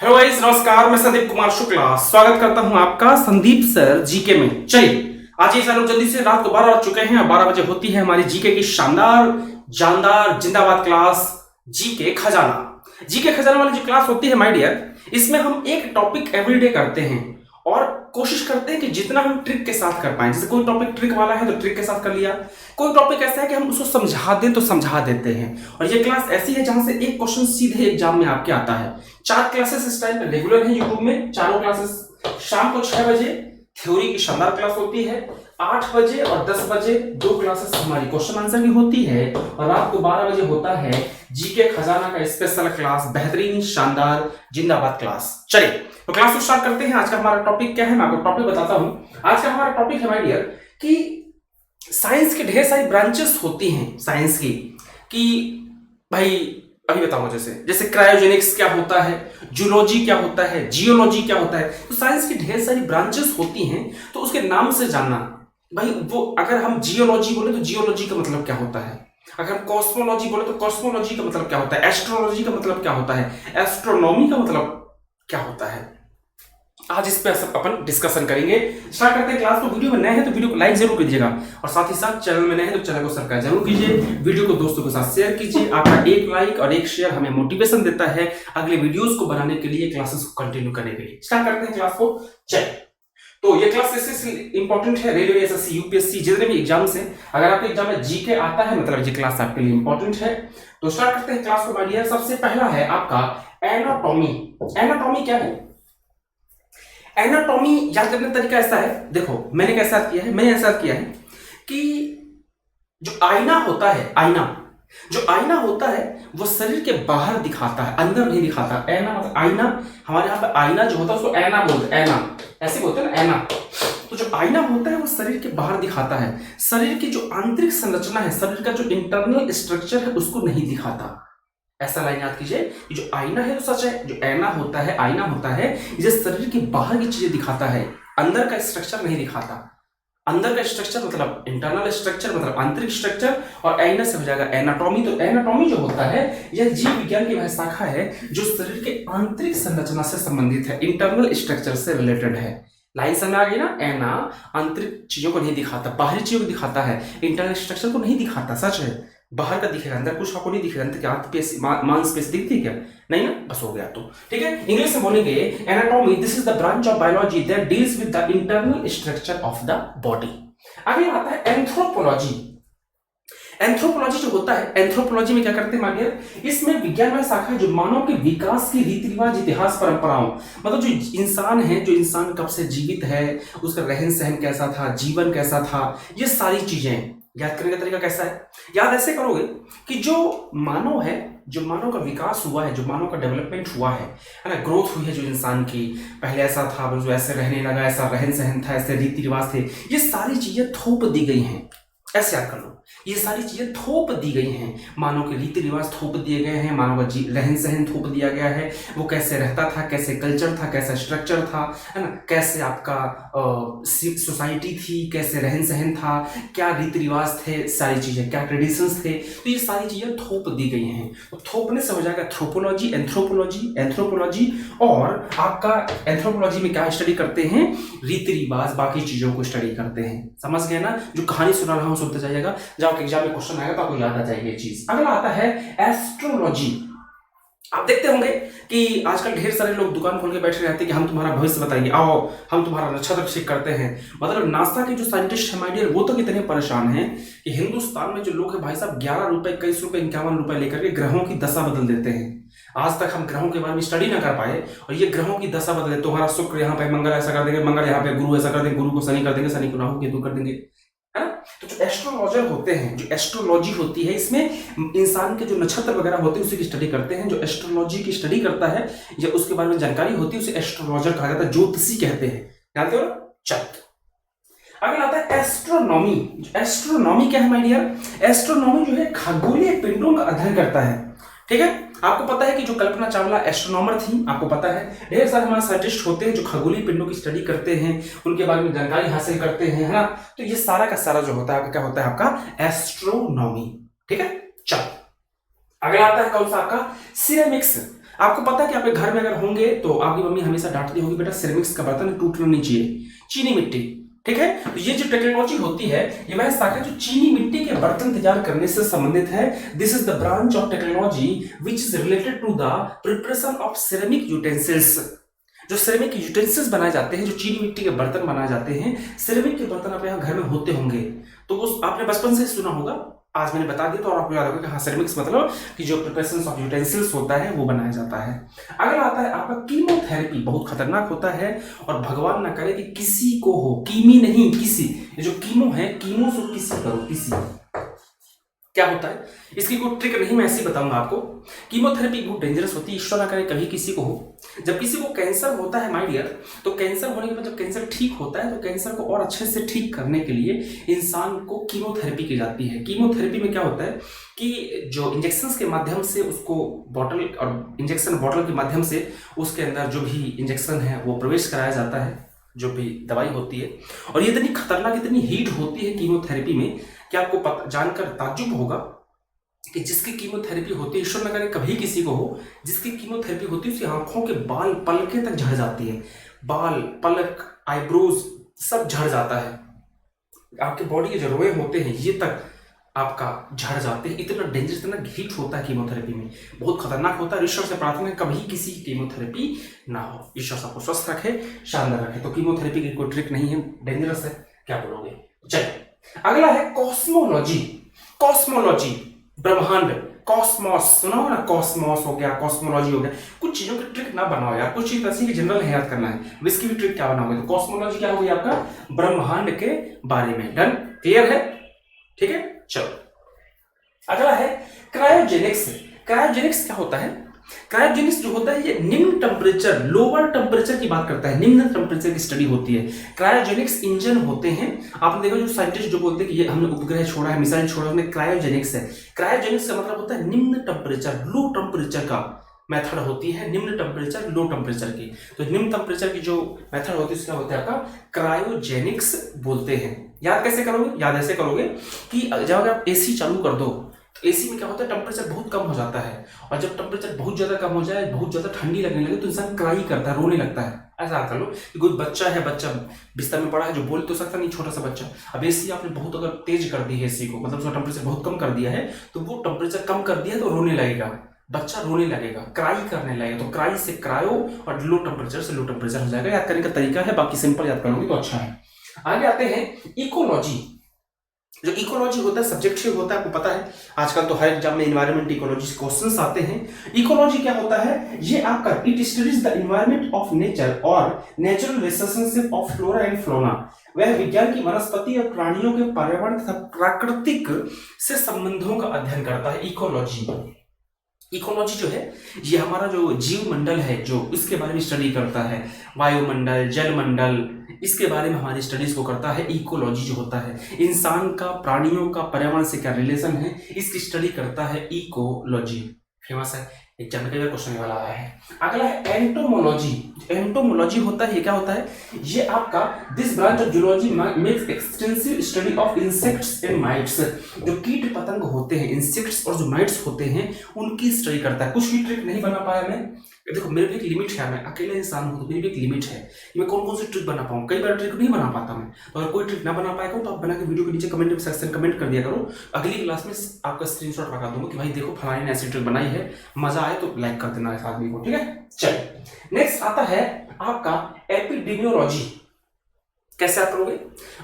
Hello guys, नमस्कार। मैं संदीप कुमार शुक्ला स्वागत करता हूं आपका संदीप सर जीके में। चलिए, आज ये लोग जल्दी से रात को 12 बज चुके हैं। 12 बजे होती है हमारी जीके की शानदार जानदार जिंदाबाद क्लास जीके खजाना। जीके खजाना वाली जो क्लास होती है माय डियर, इसमें हम एक टॉपिक एवरीडे करते हैं और कोशिश करते हैं कि जितना हम ट्रिक के साथ कर पाए। जैसे कोई टॉपिक ट्रिक वाला है तो ट्रिक के साथ कर लिया, कोई टॉपिक ऐसा है कि हम उसको समझा दें तो समझा देते हैं। और ये क्लास ऐसी है जहां से एक क्वेश्चन सीधे एग्जाम में आपके आता है। 4 क्लासेस इस टाइम पे रेगुलर है यूट्यूब में। चारों क्लासेस शाम को 6 बजे थ्योरी की शानदार क्लास होती है, 8 बजे और 10 बजे 2 क्लासेस हमारी क्वेश्चन आंसर की होती है, और रात को 12 बजे होता है जीके खजाना का स्पेशल क्लास, बेहतरीन शानदार जिंदाबाद क्लास। चलिए तो क्लास को स्टार्ट करते हैं। आज का हमारा टॉपिक क्या है, मैं आपको टॉपिक बताता हूं। आज का हमारा टॉपिक है माय डियर कि साइंस की ढेर सारी ब्रांचेस होती हैं साइंस की, कि भाई अभी बताऊंगा जैसे जैसे क्रायोजेनिक्स क्या होता है, जूलॉजी क्या होता है, जियोलॉजी क्या होता है। तो साइंस की ढेर सारी ब्रांचेस होती हैं, तो उसके नाम से जानना भाई। वो अगर हम जियोलॉजी बोले तो जियोलॉजी का मतलब क्या होता है, अगर हम कॉस्मोलॉजी बोले तो कॉस्मोलॉजी का मतलब क्या होता है, एस्ट्रोलॉजी का मतलब क्या होता है, एस्ट्रोनॉमी का मतलब क्या होता है। आज इस पे सब अपन डिस्कशन करेंगे। स्टार्ट करते हैं क्लास को। वीडियो में नए हैं तो वीडियो को लाइक जरूर कीजिएगा, और साथ ही साथ चैनल में नए हैं तो चैनल को सब्सक्राइब जरूर कीजिए। वीडियो को दोस्तों के साथ शेयर कीजिए। आपका एक लाइक और एक शेयर हमें मोटिवेशन देता है अगले वीडियोस को बनाने के लिए, क्लासेस को कंटिन्यू करने के लिए। स्टार्ट करते हैं क्लास को। चल, तो ये क्लास इससे इंपॉर्टेंट है। रेलवे, एसएससी, यूपीएससी जितने भी एग्जाम्स हैं, अगर आपके एग्जाम में जीके आता है मतलब ये क्लास आपके लिए इंपॉर्टेंट है। तो स्टार्ट करते हैं क्लास को माय डियर। सबसे पहला है आपका एनाटॉमी। एनाटॉमी क्या है? एनाटॉमी याद करने का तरीका ऐसा है, देखो मैंने कैसा किया है कि जो आईना होता है, आईना होता है वो शरीर के बाहर दिखाता है, अंदर नहीं दिखाता। ऐना मतलब आईना, हमारे यहाँ पे आईना जो होता है उसको ऐना बोलते हैं, ऐना ऐसे बोलते हैं ना, ऐना। तो जो आईना होता है वो शरीर के बाहर दिखाता है, शरीर की जो आंतरिक संरचना है, शरीर का जो इंटरनल स्ट्रक्चर है उसको नहीं दिखाता। ऐसा लाइन याद कीजिए, जो आईना है तो सच है, जो आईना होता है ये शरीर के बाहर की चीजें दिखाता है, अंदर का स्ट्रक्चर नहीं दिखाता। अंदर का स्ट्रक्चर मतलब इंटरनल स्ट्रक्चर, मतलब आंतरिक स्ट्रक्चर, और आईना से हो जाएगा एनाटॉमी। तो एनाटॉमी जो होता है यह जीव विज्ञान की वह शाखा है जो शरीर के आंतरिक संरचना से संबंधित है, इंटरनल स्ट्रक्चर से रिलेटेड है। लाइन समझ आ गई ना? एना आंतरिक चीजों को नहीं दिखाता, बाहरी चीजों को दिखाता है, इंटरनल स्ट्रक्चर को नहीं दिखाता। सच है, बाहर का दिखेगा, अंदर कुछ आपको नहीं दिखेगा। अंदर क्या मांसपेशी दिखती है क्या? नहीं ना, बस हो गया। तो ठीक है, इंग्लिश में बोलेंगे anatomy, this is the branch of biology that deals with the internal structure of the body. आगे आता है एंथ्रोपोलॉजी। एंथ्रोपोलॉजी जो होता है, एंथ्रोपोलॉजी में क्या करते हैं मानिए, इसमें विज्ञान में शाखा है जो मानव के विकास की रीति रिवाज, इतिहास, परंपराओं, मतलब जो इंसान है, जो इंसान कब से जीवित है, उसका रहन सहन कैसा था, जीवन कैसा था, ये सारी चीजें याद करने का तरीका कैसा है। याद ऐसे करोगे कि जो मानव है, जो मानव का विकास हुआ है, जो मानव का डेवलपमेंट हुआ है ना, ग्रोथ हुई है जो इंसान की, पहले ऐसा था, जो ऐसे रहने लगा, ऐसा रहन सहन था, ऐसे रीति रिवाज थे, ये सारी चीजें थोप दी गई हैं। ऐसे याद कर लो, ये सारी चीजें थोप दी गई हैं। मानव के रीति रिवाज थोप दिए गए हैं, मानव का रहन सहन थोप दिया गया है, वो कैसे रहता था, कैसे कल्चर था, कैसा स्ट्रक्चर था, है ना, कैसे आपका सोसाइटी थी, कैसे रहन सहन था, क्या रीति रिवाज थे, सारी चीजें क्या ट्रेडिशंस थे, तो ये सारी चीजें थोप दी गई हैं। तो थोपने से हो जाएगा थ्रोपोलॉजी, एंथ्रोपोलॉजी। और आपका एंथ्रोपोलॉजी में क्या स्टडी करते हैं? रीति रिवाज, बाकी चीजों को स्टडी करते हैं। समझ गए ना? जो कहानी सुना रहा हूं सुनते जाइएगा, जब एग्जाम में क्वेश्चन आएगा तो आपको याद आ जाएगी ये चीज। अगला आता है एस्ट्रोलॉजी। आप देखते होंगे कि आजकल ढेर सारे लोग दुकान खोल के बैठे रहते हैं कि हम तुम्हारा भविष्य बताएंगे, आओ हम तुम्हारा नक्षत्र ठीक करते हैं। मतलब नासा के जो साइंटिस्ट है माय डियर, वो तो कितने परेशान हैं कि हिंदुस्तान में जो लोग हैं भाई साहब 11 रुपए, 21 रुपए, 51 रुपए लेकर के ग्रहों की दशा बदल देते हैं। आज तक हम ग्रहों के बारे में स्टडी ना कर पाए, और ये ग्रहों की दशा बदले। तुम्हारा शुक्र यहाँ पे मंगल ऐसा कर देंगे, मंगल यहाँ पे गुरु ऐसा कर देंगे, गुरु को शनि कर देंगे, शनि को राहु केतु कर देंगे, है ना। तो जो एस्ट्रोलॉजर होते हैं, जो एस्ट्रोलॉजी होती है, इसमें इंसान के जो नक्षत्र वगैरह होते हैं उसी की स्टडी करते हैं। जो एस्ट्रोलॉजी की स्टडी करता है या उसके बारे में जानकारी होती है उसे एस्ट्रोलॉजर कहा जाता है, ज्योतिषी कहते हैं। जानते हो ना? चल, अगला आता है एस्ट्रोनॉमी। एस्ट्रोनॉमी क्या है माय डियर? एस्ट्रोनॉमी जो है खगोलीय पिंडों का अध्ययन करता है। ठीक है, आपको पता है कि जो कल्पना चावला एस्ट्रोनॉमर थी, आपको पता है ढेर सारे हमारे साइंटिस्ट होते हैं जो खगोलीय पिंडों की स्टडी करते हैं, उनके बारे में जानकारी हासिल करते हैं, है ना। तो ये सारा का सारा जो होता है आपका क्या होता है? आपका एस्ट्रोनॉमी। ठीक है, चल अगला आता है कौन सा? आपका सिरेमिक्स। आपको पता है कि आपके घर में अगर होंगे तो आपकी मम्मी हमेशा डांटती होगी, बेटा सिरेमिक्स का बर्तन टूटना नहीं चाहिए, चीनी मिट्टी, ठीक है। तो ये जो टेक्नोलॉजी होती है, ये वह शाखा जो चीनी मिट्टी के बर्तन तैयार करने से संबंधित है। This is the branch of technology which is related to the preparation of ceramic utensils. जो सिरेमिक यूटेंसिल्स बनाए जाते हैं, जो चीनी मिट्टी के बर्तन बनाए जाते हैं, सिरेमिक के बर्तन आपके यहाँ घर में होते होंगे, तो वो आपने बचपन से सुना होगा, आज मैंने बता दिया तो और आपको याद होगा कि हाँ सिरेमिक्स मतलब कि जो प्रिपरेशन ऑफ यूटेंसिल्स होता है वो बनाया जाता है। अगला आता है आपका कीमोथेरेपी, बहुत खतरनाक होता है और भगवान ना करे कि किसी को हो, कीमी नहीं किसी, ये जो कीमो है, कीमो से किसी करो, किसी क्या होता है इसकी कोई ट्रिक नहीं, मैं ऐसे ही बताऊंगा आपको। कीमोथेरेपी बहुत डेंजरस होती है, ईश्वर ना करे कभी किसी को हो। जब किसी को कैंसर होता है माय डियर, तो कैंसर होने के बाद जब कैंसर ठीक होता है तो कैंसर को और अच्छे से ठीक करने के लिए इंसान को कीमोथेरेपी की जाती है। कीमोथेरेपी में क्या होता है कि जो इंजेक्शन के माध्यम से उसको बॉटल और इंजेक्शन बॉटल के माध्यम से उसके अंदर जो भी इंजेक्शन है वो प्रवेश कराया जाता है, जो भी दवाई होती है। और ये इतनी खतरनाक, इतनी हीट होती है कीमोथेरेपी में कि आपको जानकर ताज्जुब होगा कि जिसकी कीमोथेरेपी होती है, ईश्वर न करे कभी किसी को हो, जिसकी कीमोथेरेपी होती है उसकी आंखों के बाल पलके तक झड़ जाती है, बाल पलक आईब्रोज सब झड़ जाता है, आपके बॉडी के जो रोए होते हैं ये तक आपका झड़ जाते हैं। इतना डेंजरस, इतना हीट होता है कीमोथेरेपी में, बहुत खतरनाक होता है। ईश्वर से प्रार्थना है कभी किसी की कीमोथेरेपी ना हो, ईश्वर सबको स्वस्थ रखे, शानदार रखे। तो कीमोथेरेपी की कोई ट्रिक नहीं है, डेंजरस है, क्या बोलोगे। चलिए अगला है कॉस्मोलॉजी। कॉस्मोलॉजी ब्रह्मांड, कॉस्मोस सुना हो ना, कॉस्मोस हो गया, कॉस्मोलॉजी हो गया। कुछ चीजों की ट्रिक ना बनाओ यार, कुछ चीज ऐसी जनरल है याद करना है, इसकी भी ट्रिक क्या बनाओगे। तो कॉस्मोलॉजी क्या होगी आपका, ब्रह्मांड के बारे में। डन, क्लियर है, ठीक है। चलो अगला है क्रायोजेनिक्स। क्रायोजेनिक्स क्या होता है, क्रायोजेनिक्स जो होता है ये निम्न टेम्परेचर, लोअर टेम्परेचर की बात करता है, निम्न टेम्परेचर की स्टडी होती है। क्रायोजेनिक्स इंजन होते हैं, आपने देखा जो साइंटिस्ट जो बोलते हैं कि ये हमने उपग्रह छोड़ा है, मिसाइल छोड़ा है, उसमें क्रायोजेनिक्स है। क्रायोजेनिक्स का मतलब होता है निम्न टेम्परेचर, लो टेम्परेचर का मेथड होती है, निम्न टेम्परेचर लो टेम्परेचर की। तो निम्न टेम्परेचर की जो मेथड होती है उसका होता है आपका क्रायोजेनिक्स बोलते हैं। याद कैसे करोगे, याद ऐसे करोगे कि जब आप एसी चालू कर दो तो एसी में क्या होता है, टेम्परेचर बहुत कम हो जाता है, और जब टेम्परेचर बहुत ज्यादा कम हो जाए, बहुत ज्यादा ठंडी लगने लगे तो इंसान क्राई करता है, रोने लगता है। ऐसा कर लो कि कोई बच्चा है, बच्चा बिस्तर में पड़ा है, जो बोल तो सकता नहीं, छोटा सा बच्चा, अब एसी आपने बहुत अगर तेज कर दी है एसी को, मतलब उसका टेम्परेचर बहुत कम कर दिया है, तो वो टेम्परेचर कम कर दिया है तो रोने लगेगा, बच्चा रोने लगेगा, क्राई करने लगेगा। तो क्राई से क्रायो और लो टेम्परेचर से लो टेम्परेचर हो जाएगा। याद करने का तरीका है, बाकी सिंपल याद करोगे तो अच्छा है। आगे आते हैं इकोलॉजी। जो इकोलॉजी होता है सब्जेक्टिव होता है, आपको पता है आजकल तो हर एग्जाम में एनवायरमेंट इकोलॉजी क्वेश्चंस आते हैं। इकोलॉजी क्या होता है, ये आपका it studies the environment of nature और natural relationship of flora and fauna. वह विज्ञान की वनस्पति और प्राणियों के पर्यावरण तथा प्राकृतिक से संबंधों का अध्ययन करता है। इकोलॉजी, इकोलॉजी जो है ये हमारा जो जीव मंडल है जो इसके बारे में स्टडी करता है, वायुमंडल, जलमंडल, इसके बारे में हमारी स्टडीज को करता है। इकोलॉजी जो होता है इंसान का, प्राणियों का पर्यावरण से क्या रिलेशन है, इसकी स्टडी करता है इकोलॉजी। फेमस है, एग्जाम में कई बार क्वेश्चन वाला आया है। अगला है एंटोमोलॉजी। एंटोमोलॉजी होता है, ये क्या होता है, ये आपका this branch of zoology makes extensive study of insects and mites. जो कीट पतंग होते हैं, इंसेक्ट्स और जो माइट्स होते हैं उनकी स्टडी करता है। कुछ भी ट्रिक नहीं बना पाया मैं, देखो मेरे भी एक लिमिट है, मैं अकेला इंसान हूं तो मेरी भी एक लिमिट है, मैं कौन कौन सी ट्रिक बना पाऊँ, कई बार ट्रिक नहीं बना पाता मैं। तो अगर कोई ट्रिक ना बना पाएगा तो आप बना के वीडियो के नीचे कमेंट सेक्शन कमेंट कर दिया करो, अगली क्लास में आपका स्क्रीनशॉट लगा दूंगा कि भाई देखो फलाने ने ऐसी ट्रिक बनाई है, मजा आए तो लाइक कर देना इस आदमी को, ठीक है। चलिए नेक्स्ट आता है आपका एपिडेमियोलॉजी। कैसे आप करोगे,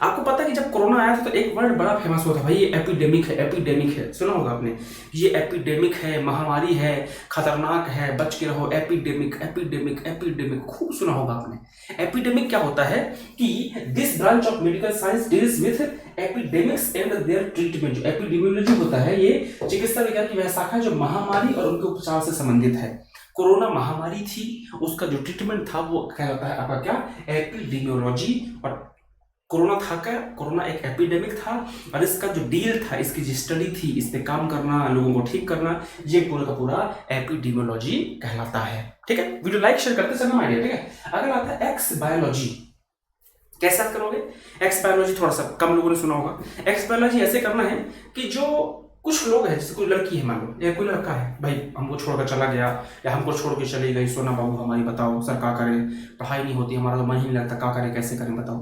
आपको पता है कि जब कोरोना आया था तो एक वर्ड बड़ा फेमस हुआ था, भाई ये एपिडेमिक है, एपिडेमिक है, सुना होगा आपने, ये एपिडेमिक है, महामारी है, खतरनाक है, बच के रहो, एपिडेमिक एपिडेमिक एपिडेमिक, खूब सुना होगा आपने। एपिडेमिक क्या होता है कि this branch of medical science deals with epidemics and their treatment. जो एपिडेमियोलॉजी होता है ये चिकित्सा विज्ञान की वह शाखा जो महामारी और उनके उपचार से संबंधित है। कोरोना महामारी थी, उसका जो ट्रीटमेंट था वो क्या होता है आपका, क्या, एपिडेमियोलॉजी। और कोरोना था क्या, कोरोना एक एपिडेमिक था और इसका जो डील था, इसकी जो स्टडी थी, इस पे काम करना, लोगों को ठीक करना, ये पूरा का पूरा एपिडेमियोलॉजी कहलाता है, ठीक है। वीडियो लाइक शेयर करते चलना आइडिया, ठीक है। अगर आता है एक्स बायोलॉजी। कैसे आप करोगे एक्स बायोलॉजी, थोड़ा सा कम लोगों ने सुना होगा। एक्स बायोलॉजी ऐसे करना है कि जो कुछ लोग हैं, जैसे कोई लड़की है मान लो, या कोई लड़का है, भाई हमको छोड़कर चला गया या हमको छोड़ के चली गई, सोना बाबू हमारी बताओ सर क्या करें, पढ़ाई नहीं होती, हमारा तो मन ही नहीं लगता, क्या करें कैसे करें बताओ।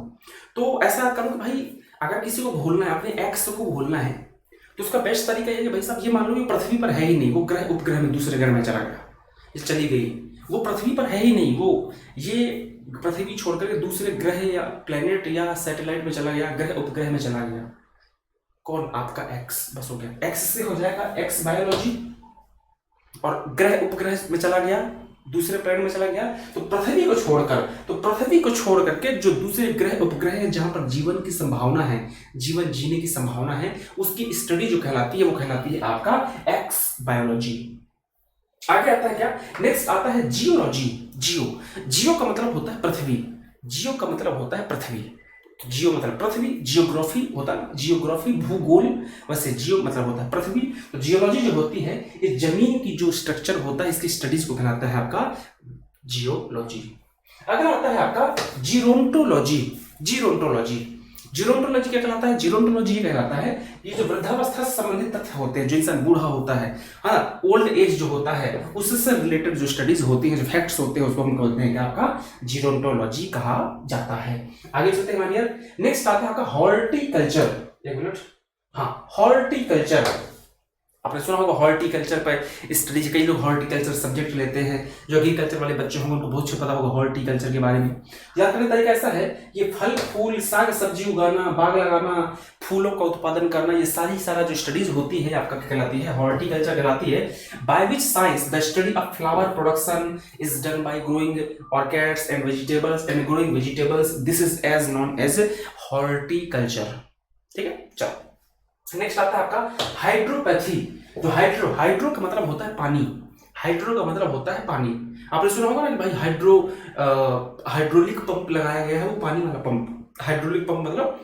तो ऐसा करो कि भाई अगर किसी को भूलना है, अपने एक्स को भूलना है, तो उसका बेस्ट तरीका ये है कि भाई साहब ये मान लो कि पृथ्वी पर है ही नहीं, वो ग्रह उपग्रह में दूसरे ग्रह में चला गया, ये चली गई, वो पृथ्वी पर है ही नहीं, वो ये पृथ्वी छोड़ करके दूसरे ग्रह या प्लेनेट या सैटेलाइट में चला गया, ग्रह उपग्रह में चला गया। कौन? आपका एक्स। बस हो गया, एक्स से हो जाएगा एक्स बायोलॉजी, और ग्रह उपग्रह में चला गया, दूसरे प्लेनेट में चला गया, तो पृथ्वी को छोड़ करके जो दूसरे ग्रह उपग्रह है जहां पर जीवन की संभावना है, जीवन जीने की संभावना है, उसकी स्टडी जो कहलाती है वो कहलाती है आपका एक्स बायोलॉजी। आगे आता है क्या? नेक्स्ट आता है जियोलॉजी। जियो का मतलब होता है पृथ्वी, जियो का मतलब होता है पृथ्वी, तो जियो मतलब पृथ्वी, जियोग्राफी होता है, जियोग्राफी भूगोल, वैसे जियो मतलब होता है पृथ्वी। तो जियोलॉजी जो होती है ये जमीन की जो स्ट्रक्चर होता है इसकी स्टडीज को कहलाता है आपका जियोलॉजी। अगर आता है आपका जीरोंटोलॉजी। जीरोंटोलॉजी क्या कहलाता है? जीरोंटोलॉजी कहलाता है ये जो वृद्धावस्था से संबंधित तथ्य होते हैं, जो इंसान बूढ़ा होता है, हाँ, ओल्ड एज जो होता है, उससे रिलेटेड जो स्टडीज होती हैं, जो फैक्ट्स होते हैं, उसको हम कहते हैं कि आपका जीरोंटोलॉजी कहा जाता है। आगे चलते हैं हमारे यार, नेक्स्ट आता है आपका हॉर्टिकल्चर। एक मिनट, हाँ, हॉर्टिकल्चर आपने सुना होगा, हॉर्टिकल्चर पर स्टडीज, कई लोग हॉर्टिकल्चर सब्जेक्ट लेते हैं, जो एग्रीकल्चर वाले बच्चे होंगे उनको बहुत अच्छा पता होगा हॉर्टिकल्चर के बारे में। याद करने का तरीका ऐसा है, ये फल फूल साग सब्जी उगाना, बाग लगाना, फूलों का उत्पादन करना, ये सारा जो स्टडीज होती है आपका कहलाती है हॉर्टिकल्चर कहलाती है। By which science the study of flower production is done by growing orchids and growing vegetables, this is as known as horticulture. ठीक है, चलो नेक्स्ट आता है आपका हाइड्रोपैथी। जो हाइड्रो का मतलब होता है पानी, हाइड्रो का मतलब होता है पानी। आपने सुना होगा ना कि भाई हाइड्रोलिक पंप लगाया गया है, वो पानी वाला पंप। हाइड्रोलिक पंप मतलब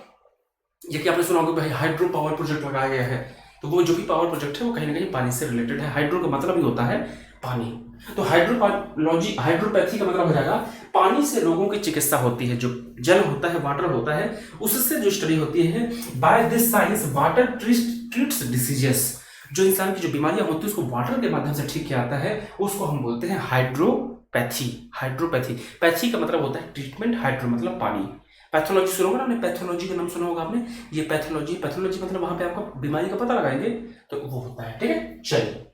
ये कि आपने सुना होगा भाई हाइड्रो पावर प्रोजेक्ट लगाया गया है, तो वो जो भी पावर प्रोजेक्ट है वो कहीं ना कहीं पानी से रिलेटेड है। हाइड्रो का मतलब ही होता है पानी। तो हाइड्रोपैथी का मतलब हो जाएगा पानी से रोगों की चिकित्सा होती है, जो जल होता है, वाटर होता है, उससे जो स्टडी होती है। By this science water treats diseases, जो इंसान की जो बीमारियां होती है उसको वाटर के माध्यम से ठीक किया जाता है, उसको हम बोलते हैं हाइड्रोपैथी। पैथी का मतलब होता है ट्रीटमेंट, हाइड्रो मतलब पानी। पैथोलॉजी सुना होगा आपने, पैथोलॉजी का नाम सुना होगा आपने, ये पैथोलॉजी मतलब वहां पे आपका बीमारी का पता लगाएंगे तो वो होता है। ठीक है, चलिए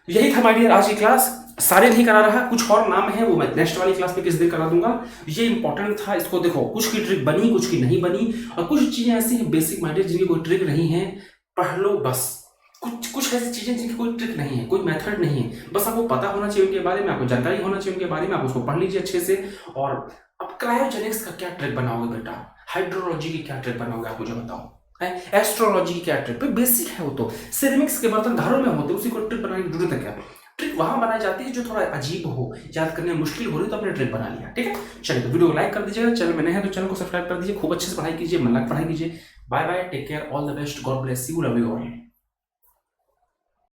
यही था हमारी डियर आज की क्लास। सारे नहीं करा रहा, कुछ और नाम है वो मैं नेक्स्ट वाली क्लास में किस दिन करा दूंगा। ये इंपॉर्टेंट था, इसको देखो, कुछ की ट्रिक बनी, कुछ की नहीं बनी, और कुछ चीजें ऐसी हैं बेसिक माइंडेड जिनकी कोई ट्रिक नहीं है, पढ़ लो बस। कुछ ऐसी चीजें जिनकी कोई ट्रिक नहीं है, कोई मेथड नहीं है, बस आपको पता होना चाहिए उनके बारे में, आपको जानकारी होना चाहिए उनके बारे में, आप उसको पढ़ लीजिए अच्छे से। और अब क्रायोजेनिक्स का क्या ट्रिक बनाओगे बेटा, हाइड्रोलॉजी की क्या ट्रिक बनाओगे, आप मुझे बताओ। एस्ट्रोलॉजी की क्या ट्रिक, बेसिक है वो तो, सिरेमिक्स के बर्तन घरों में होते, उसी को ट्रिक बनाने की जरूरत है क्या? ट्रिक वहां बनाई जाती है जो थोड़ा अजीब हो, याद करने में मुश्किल हो रही तो आपने ट्रिक बना लिया। ठीक है, चलिए तो वीडियो को लाइक कर दीजिएगा, चैनल में नए हैं तो चैनल को सब्सक्राइब कर दीजिए, खूब अच्छे से पढ़ाई कीजिए, मन लग पढ़ाई कीजिए। Bye bye, take care, all the best, God bless you, love you all.